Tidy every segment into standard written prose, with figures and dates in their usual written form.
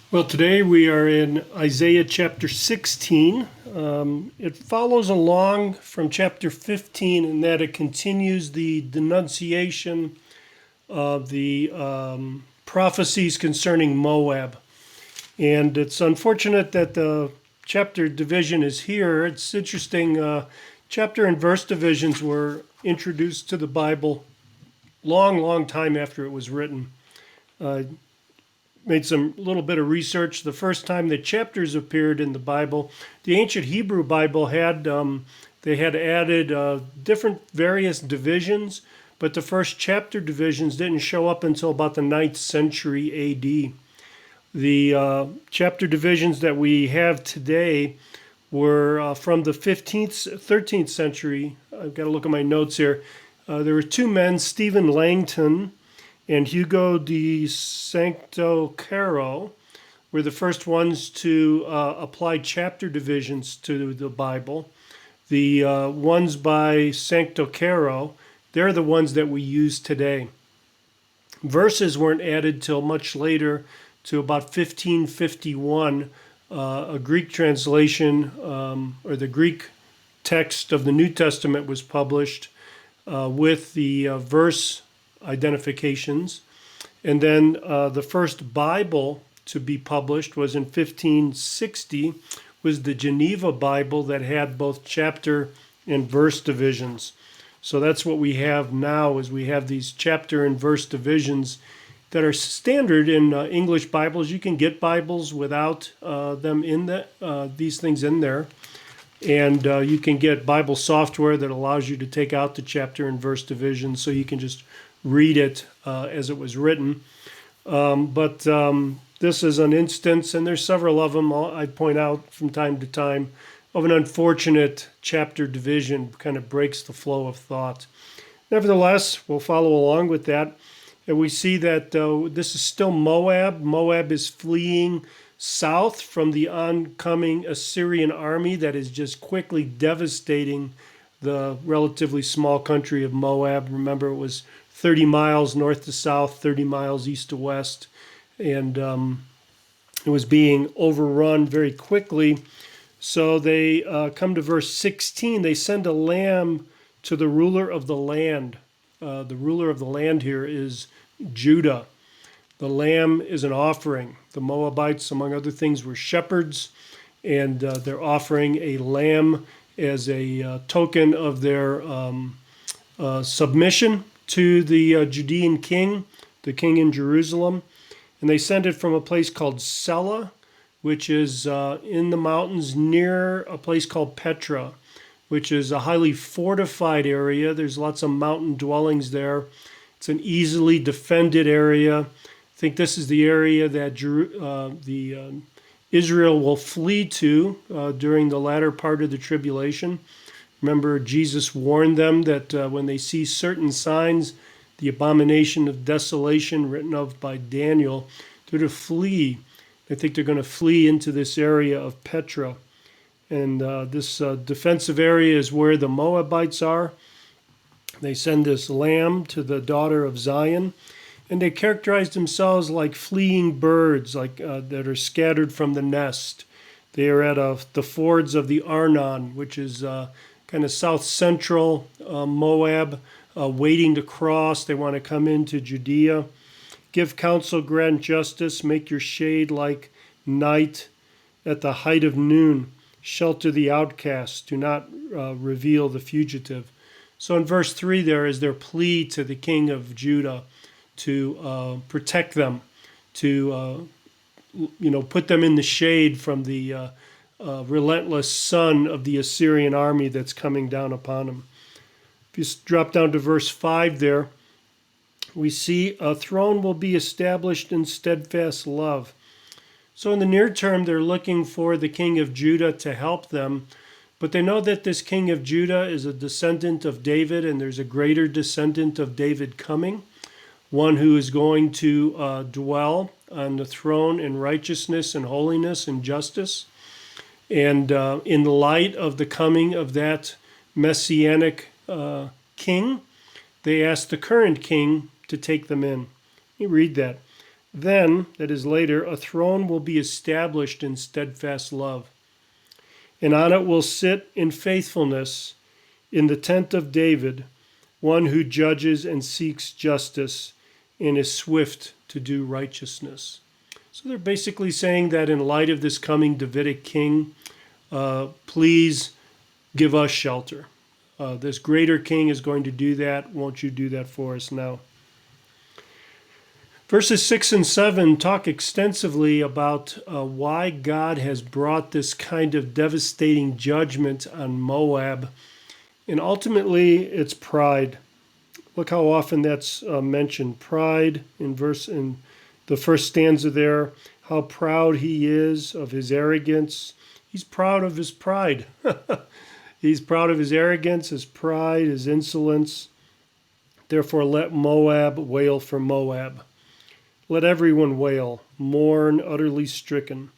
Well, today we are in Isaiah chapter 16. It follows along from chapter 15 in that it continues the denunciation of the prophecies concerning Moab. And it's unfortunate that the chapter division is here. It's interesting. Chapter and verse divisions were introduced to the Bible long time after it was written. Made some little bit of research. The first time the chapters appeared in the Bible, the ancient Hebrew Bible had they had added different various divisions, but the first chapter divisions didn't show up until about the 9th century A.D. The chapter divisions that we have today were from the 15th, 13th century. I've got to look at my notes here. There were two men, Stephen Langton and Hugo de Sancto Caro, were the first ones to apply chapter divisions to the Bible. The ones by Sancto Caro, they're the ones that we use today. Verses weren't added till much later, to about 1551. A Greek translation, or the Greek text of the New Testament was published with the verse identifications. And then the first Bible to be published was in 1560, was the Geneva Bible that had both chapter and verse divisions. So that's what we have now, is we have these chapter and verse divisions that are standard in English Bibles. You can get Bibles without them in these things in there. And you can get Bible software that allows you to take out the chapter and verse divisions, so you can just read it as it was written. But this is an instance, and there's several of them I point out from time to time, of an unfortunate chapter division. Kind of breaks the flow of thought. Nevertheless, we'll follow along with that. And we see that this is still Moab. Moab is fleeing south from the oncoming Assyrian army that is just quickly devastating the relatively small country of Moab. Remember, it was 30 miles north to south, 30 miles east to west, and it was being overrun very quickly. So they come to verse 16. They send a lamb to the ruler of the land. The ruler of the land here is Judah. The lamb is an offering. The Moabites, among other things, were shepherds, and they're offering a lamb as a token of their submission to the Judean king, the king in Jerusalem. And they sent it from a place called Sela, which is in the mountains near a place called Petra, which is a highly fortified area. There's lots of mountain dwellings there. It's an easily defended area. I think this is the area that Israel will flee to during the latter part of the tribulation. Remember, Jesus warned them that when they see certain signs, the abomination of desolation written of by Daniel, they're to flee. They think they're going to flee into this area of Petra. And this defensive area is where the Moabites are. They send this lamb to the daughter of Zion, and they characterize themselves like fleeing birds, like that are scattered from the nest. They are at the fords of the Arnon, which is kind of south central Moab, waiting to cross. They want to come into Judea. Give counsel, grant justice, make your shade like night at the height of noon. Shelter the outcast, do not reveal the fugitive. So in verse 3 there is their plea to the king of Judah to protect them, to put them in the shade from the relentless sun of the Assyrian army that's coming down upon them. If you drop down to verse 5 there, we see a throne will be established in steadfast love. So in the near term, they're looking for the king of Judah to help them, but they know that this king of Judah is a descendant of David, and there's a greater descendant of David coming, one who is going to dwell on the throne in righteousness and holiness and justice. And in light of the coming of that messianic king, they asked the current king to take them in. You read that. Then, that is later, a throne will be established in steadfast love, and on it will sit in faithfulness in the tent of David, one who judges and seeks justice and is swift to do righteousness. So they're basically saying that in light of this coming Davidic king, please give us shelter. This greater king is going to do that. Won't you do that for us now? Verses 6 and 7 talk extensively about why God has brought this kind of devastating judgment on Moab. And ultimately, it's pride. Look how often that's mentioned. Pride in the first stanza there. How proud he is of his arrogance. He's proud of his pride. He's proud of his arrogance, his pride, his insolence. Therefore, let Moab wail for Moab. Let everyone wail, mourn, utterly stricken.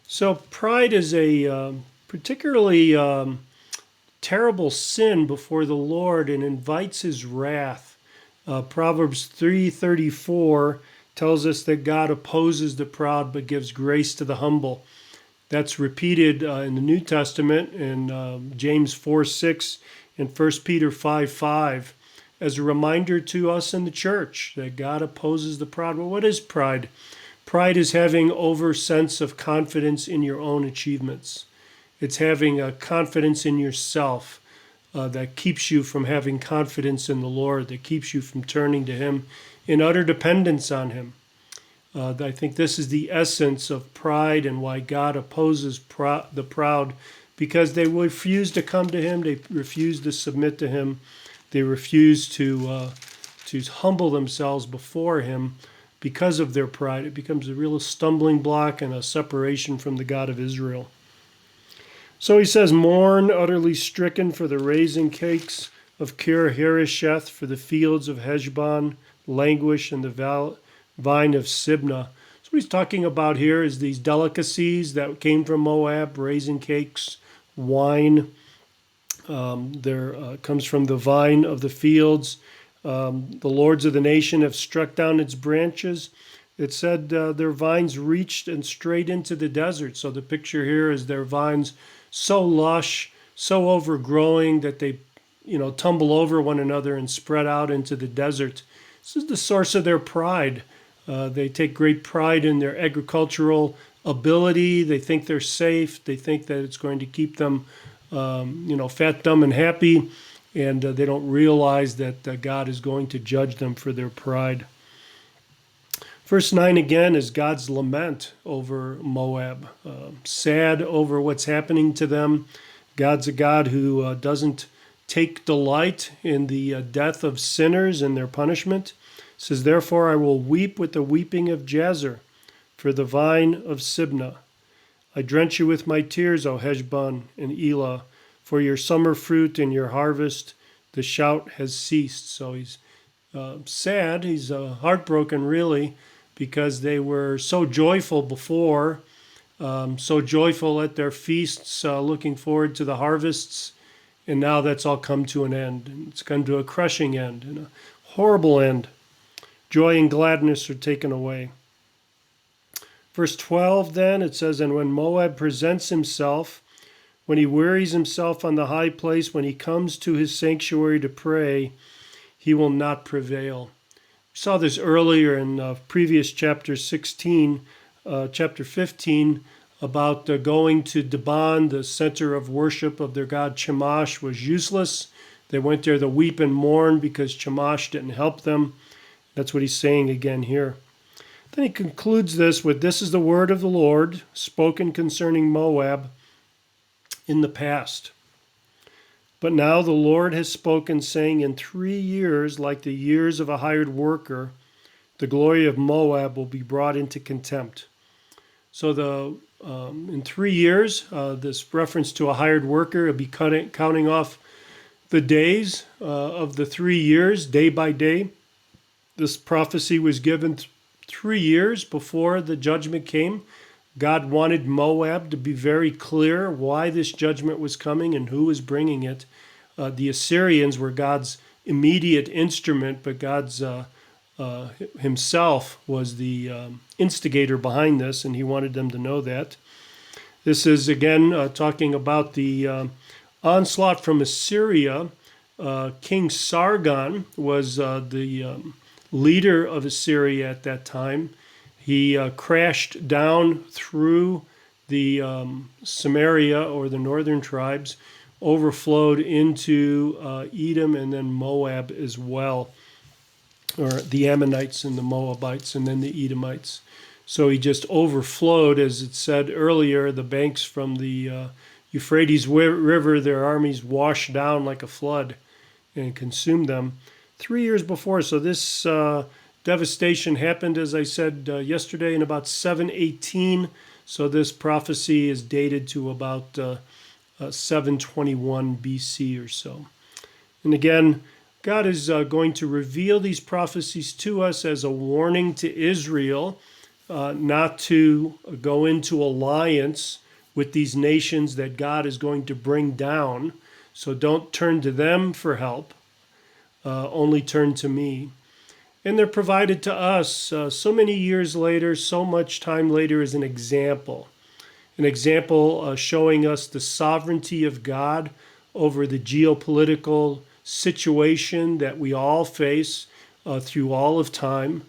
So pride is a particularly terrible sin before the Lord and invites his wrath. Proverbs 3:34 tells us that God opposes the proud but gives grace to the humble. That's repeated in the New Testament in James 4:6 and 1 Peter 5:5 as a reminder to us in the church that God opposes the proud. Well, what is pride? Pride is having over sense of confidence in your own achievements. It's having a confidence in yourself that keeps you from having confidence in the Lord, that keeps you from turning to him in utter dependence on him. I think this is the essence of pride and why God opposes the proud, because they refuse to come to him, they refuse to submit to him, they refuse to humble themselves before him because of their pride. It becomes a real stumbling block and a separation from the God of Israel. So he says, mourn, utterly stricken, for the raisin cakes of Kir Hareseth, for the fields of Heshbon, languish, and the vine of Sibnah. So what he's talking about here is these delicacies that came from Moab, raisin cakes, wine. There comes from the vine of the fields. The lords of the nation have struck down its branches. It said their vines reached and strayed into the desert. So the picture here is their vines so lush, so overgrowing that they, tumble over one another and spread out into the desert. This is the source of their pride. They take great pride in their agricultural ability. They think they're safe. They think that it's going to keep them, fat, dumb, and happy. And they don't realize that God is going to judge them for their pride. Verse 9 again is God's lament over Moab, sad over what's happening to them. God's a God who doesn't take delight in the death of sinners and their punishment. It says, therefore I will weep with the weeping of Jazer for the vine of Sibnah. I drench you with my tears, O Heshbon and Elah, for your summer fruit and your harvest, the shout has ceased. So he's sad, he's heartbroken really, because they were so joyful before, so joyful at their feasts, looking forward to the harvests, and now that's all come to an end. And it's come to a crushing end and a horrible end. Joy and gladness are taken away. Verse 12 then, it says, and when Moab presents himself, when he wearies himself on the high place, when he comes to his sanctuary to pray, he will not prevail. We saw this earlier in previous chapter 16, chapter 15, about going to Dibon, the center of worship of their god Chemosh, was useless. They went there to weep and mourn because Chemosh didn't help them. That's what he's saying again here. Then he concludes this with, this is the word of the Lord, spoken concerning Moab in the past. But now the Lord has spoken, saying, in 3 years, like the years of a hired worker, the glory of Moab will be brought into contempt. So in 3 years, this reference to a hired worker will be counting off the days of the 3 years, day by day. This prophecy was given 3 years before the judgment came. God wanted Moab to be very clear why this judgment was coming and who was bringing it. The Assyrians were God's immediate instrument, but God's himself was the instigator behind this, and he wanted them to know that. This is, again, talking about the onslaught from Assyria. King Sargon was the leader of Assyria at that time. He crashed down through the Samaria, or the northern tribes, overflowed into Edom and then Moab as well, or the Ammonites and the Moabites and then the Edomites. So he just overflowed, as it said earlier, the banks from the Euphrates River. Their armies washed down like a flood and consumed them 3 years before. So this devastation happened, as I said yesterday, in about 718. So this prophecy is dated to about 721 BC or so. And again, God is going to reveal these prophecies to us as a warning to Israel not to go into alliance with these nations that God is going to bring down. So don't turn to them for help, only turn to me. And they're provided to us so many years later, so much time later, as an example showing us the sovereignty of God over the geopolitical situation that we all face through all of time,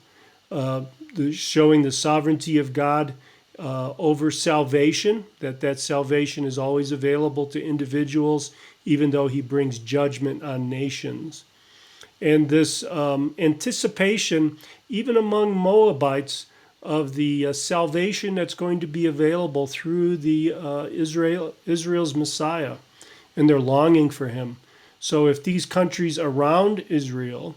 showing the sovereignty of God over salvation, that salvation is always available to individuals, even though he brings judgment on nations. And this anticipation, even among Moabites, of the salvation that's going to be available through the Israel's Messiah, and they're longing for him. So if these countries around Israel,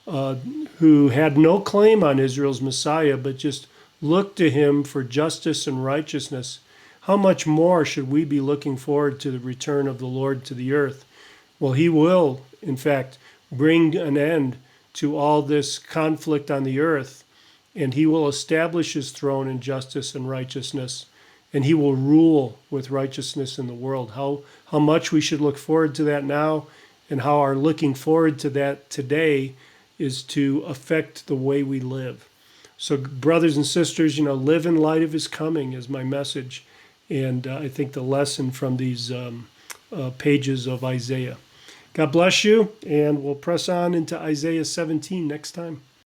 who had no claim on Israel's Messiah, but just looked to him for justice and righteousness, how much more should we be looking forward to the return of the Lord to the earth? Well, he will, in fact, bring an end to all this conflict on the earth, and he will establish his throne in justice and righteousness, and he will rule with righteousness in the world. How much we should look forward to that now, and how our looking forward to that today is to affect the way we live. So brothers and sisters, live in light of his coming is my message, and I think the lesson from these pages of Isaiah. God bless you, and we'll press on into Isaiah 17 next time.